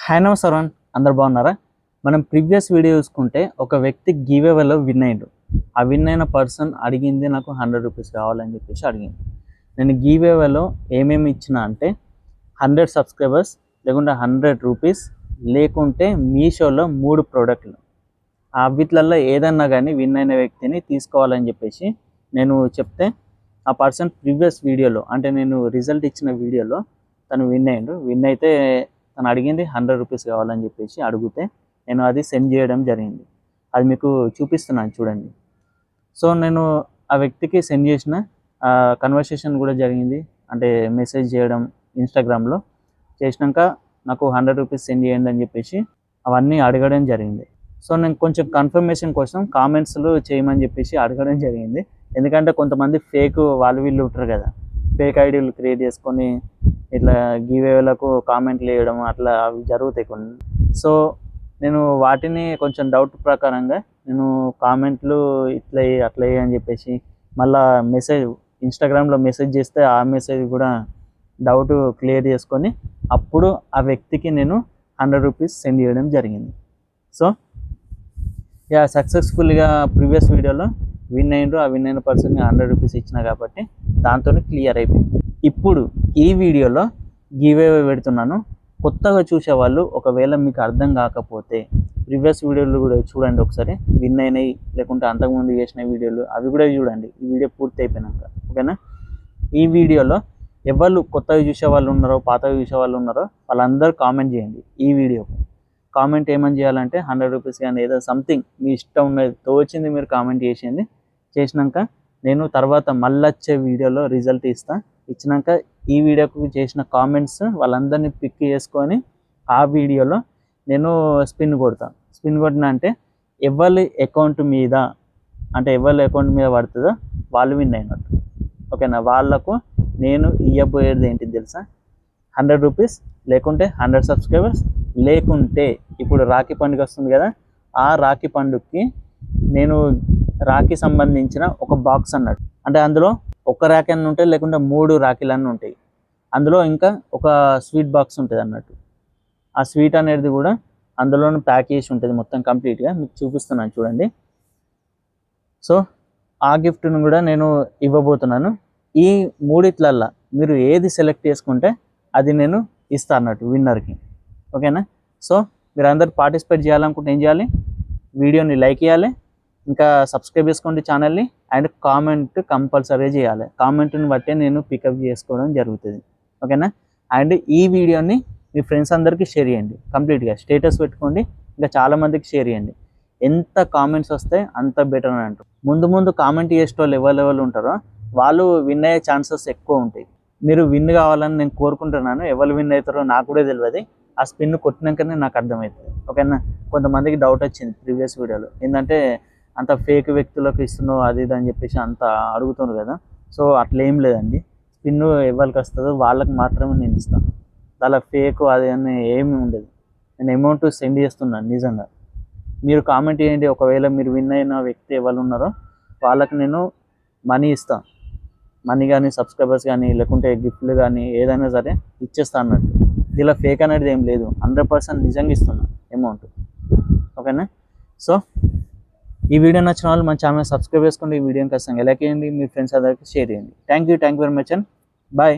Hi నమస్కారం, అందరు బాగున్నారా? మనం ప్రీవియస్ వీడియో చూసుకుంటే ఒక వ్యక్తి గివ్ అవేలో విన్ అయ్యాడు. ఆ విన్ అయిన పర్సన్ అడిగింది నాకు 100 రూపీస్ కావాలని చెప్పేసి అడిగింది. నేను గివ్ అవేలో ఏమేమి ఇచ్చిన అంటే 100 సబ్స్క్రైబర్స్, లేకుంటే 100 రూపీస్, లేకుంటే మీషోలో 3 ప్రోడక్ట్లు. ఆ వీటిలలో ఏదన్నా కానీ విన్ అయిన వ్యక్తిని తీసుకోవాలని చెప్పేసి నేను చెప్తే, ఆ పర్సన్ ప్రీవియస్ వీడియోలో అంటే నేను రిజల్ట్ ఇచ్చిన వీడియోలో తను విన్ అయ్యాడు. విన్ అయితే తను అడిగింది 100 రూపీస్ కావాలని చెప్పేసి అడిగితే నేను అది సెండ్ చేయడం జరిగింది. అది మీకు చూపిస్తున్నాను చూడండి. సో నేను ఆ వ్యక్తికి సెండ్ చేసిన కన్వర్సేషన్ కూడా జరిగింది. అంటే మెసేజ్ చేయడం ఇన్స్టాగ్రామ్లో చేసినాక నాకు 100 రూపీస్ సెండ్ చేయండి అని చెప్పేసి అవన్నీ అడగడం జరిగింది. సో నేను కొంచెం కన్ఫర్మేషన్ కోసం కామెంట్స్లు చేయమని చెప్పేసి అడగడం జరిగింది. ఎందుకంటే కొంతమంది ఫేక్ వాళ్ళు వీళ్ళు ఉంటారు కదా, ఫేక్ ఐడీలు క్రియేట్ చేసుకొని ఇట్లా గివేలకు కామెంట్లు వేయడం అట్లా అవి జరుగుతాయి కొన్ని. సో నేను వాటిని కొంచెం డౌట్ ప్రకారంగా నేను కామెంట్లు ఇట్లా అట్లా అని చెప్పేసి మళ్ళీ మెసేజ్ ఇన్స్టాగ్రామ్లో మెసేజ్ చేస్తే ఆ మెసేజ్ కూడా డౌట్ క్లియర్ చేసుకొని అప్పుడు ఆ వ్యక్తికి నేను 100 రూపీస్ సెండ్ చేయడం జరిగింది. సో సక్సెస్ఫుల్గా ప్రీవియస్ వీడియోలో విన్ అయ్యిండ్రు. ఆ విన్ అయిన పర్సన్కి 100 రూపీస్ ఇచ్చిన కాబట్టి దాంతో క్లియర్ అయిపోయింది. ఇప్పుడు ఈ వీడియోలో గివ్ అవే పెడుతున్నాను. కొత్తగా చూసేవాళ్ళు ఒకవేళ మీకు అర్థం కాకపోతే ప్రీవియస్ వీడియోలు కూడా చూడండి ఒకసారి, విన్ అయినాయి లేకుంటే అంతకుముందు చేసిన వీడియోలు అవి కూడా చూడండి ఈ వీడియో పూర్తి అయిపోయినాక, ఓకేనా? ఈ వీడియోలో ఎవరు కొత్తగా చూసే వాళ్ళు ఉన్నారో పాతగా చూసే వాళ్ళు ఉన్నారో వాళ్ళందరూ కామెంట్ చేయండి. ఈ వీడియోకు కామెంట్ ఏమని చేయాలంటే 100 రూపీస్ కానీ ఏదో సంథింగ్ మీ ఇష్టం ఉన్నది తోచింది మీరు కామెంట్ చేసేయండి. చేసినాక నేను తర్వాత మళ్ళీ వచ్చే వీడియోలో రిజల్ట్ ఇచ్చినాక ఈ వీడియోకు చేసిన కామెంట్స్ వాళ్ళందరినీ పిక్ చేసుకొని ఆ వీడియోలో నేను స్పిన్ కొడతాను. స్పిన్ కొట్టిన అంటే ఎవరి అకౌంట్ మీద పడుతుందో వాళ్ళు విన్ అయినట్టు, ఓకేనా? వాళ్ళకు నేను ఇవ్వబోయేది ఏంటిది తెలుసా? 100 రూపీస్, లేకుంటే 100 సబ్స్క్రైబర్స్, లేకుంటే ఇప్పుడు రాఖీ పండుగ వస్తుంది కదా, ఆ రాఖీ పండుగకి నేను రాఖీ సంబంధించిన ఒక బాక్స్ అన్నట్టు. అంటే అందులో ఒక రాఖీ అన్నీ ఉంటాయి, లేకుంటే 3 రాఖీలన్నీ ఉంటాయి. అందులో ఇంకా ఒక స్వీట్ బాక్స్ ఉంటుంది అన్నట్టు. ఆ స్వీట్ అనేది కూడా అందులోనూ ప్యాక్ చేసి ఉంటుంది మొత్తం కంప్లీట్గా. మీకు చూపిస్తున్నాను చూడండి. సో ఆ గిఫ్ట్ను కూడా నేను ఇవ్వబోతున్నాను. ఈ మూడిట్లల్లో మీరు ఏది సెలెక్ట్ చేసుకుంటే అది నేను ఇస్తాను అన్నట్టు విన్నర్కి, ఓకేనా? సో మీరు అందరు పార్టిసిపేట్ చేయాలనుకుంటే ఏం చేయాలి? వీడియోని లైక్ చేయాలి, ఇంకా సబ్స్క్రైబ్ చేసుకోండి ఛానల్ని, అండ్ కామెంట్ కంపల్సరీ చేయాలి. కామెంట్ని బట్టే నేను పికప్ చేసుకోవడం జరుగుతుంది, ఓకేనా? అండ్ ఈ వీడియోని మీ ఫ్రెండ్స్ అందరికీ షేర్ చేయండి. కంప్లీట్గా స్టేటస్ పెట్టుకోండి, ఇంకా చాలామందికి షేర్ చేయండి. ఎంత కామెంట్స్ వస్తే అంత బెటర్ అని అంటారు. ముందు కామెంట్ చేసే వాళ్ళు ఎవరు ఉంటారో వాళ్ళు విన్ అయ్యే ఛాన్సెస్ ఎక్కువ ఉంటాయి. మీరు విన్ కావాలని నేను కోరుకుంటున్నాను. ఎవరు విన్ అవుతారో నాకు కూడా తెలియదు. ఆ స్పిన్ కొట్టినాకనే నాకు అర్థమవుతుంది, ఓకేనా? కొంతమందికి డౌట్ వచ్చింది ప్రీవియస్ వీడియోలో, ఏంటంటే అంత ఫేక్ వ్యక్తులకు ఇస్తున్నావు అది ఇది అని చెప్పేసి అంత అడుగుతున్నారు కదా. సో అట్లా ఏం లేదండి. స్పిన్ ఎవరికి వస్తుందో వాళ్ళకి మాత్రమే నేను ఇస్తాను. అలా ఫేక్ అది అని ఏమి ఉండదు. నేను అమౌంట్ సెండ్ చేస్తున్నాను నిజంగా. మీరు కామెంట్ చేయండి, ఒకవేళ మీరు విన్ అయిన వ్యక్తి ఎవరు ఉన్నారో వాళ్ళకి నేను మనీ ఇస్తాను. మనీ కానీ సబ్స్క్రైబర్స్ కానీ లేకుంటే గిఫ్ట్లు కానీ ఏదైనా సరే ఇచ్చేస్తాను అన్నట్టు. ఇలా ఫేక్ అనేది ఏం లేదు, 100% నిజంగా ఇస్తున్నాను అమౌంట్, ఓకేనా? సో ఈ వీడియో నచ్చిన వాళ్ళు మన ఛానల్ సబ్స్క్రైబ్ చేసుకోండి. ఈ వీడియోని ఖచ్చితంగా లైక్ చేయండి, మీ ఫ్రెండ్స్ అందరికీ షేర్ చేయండి. Thank you very much and bye.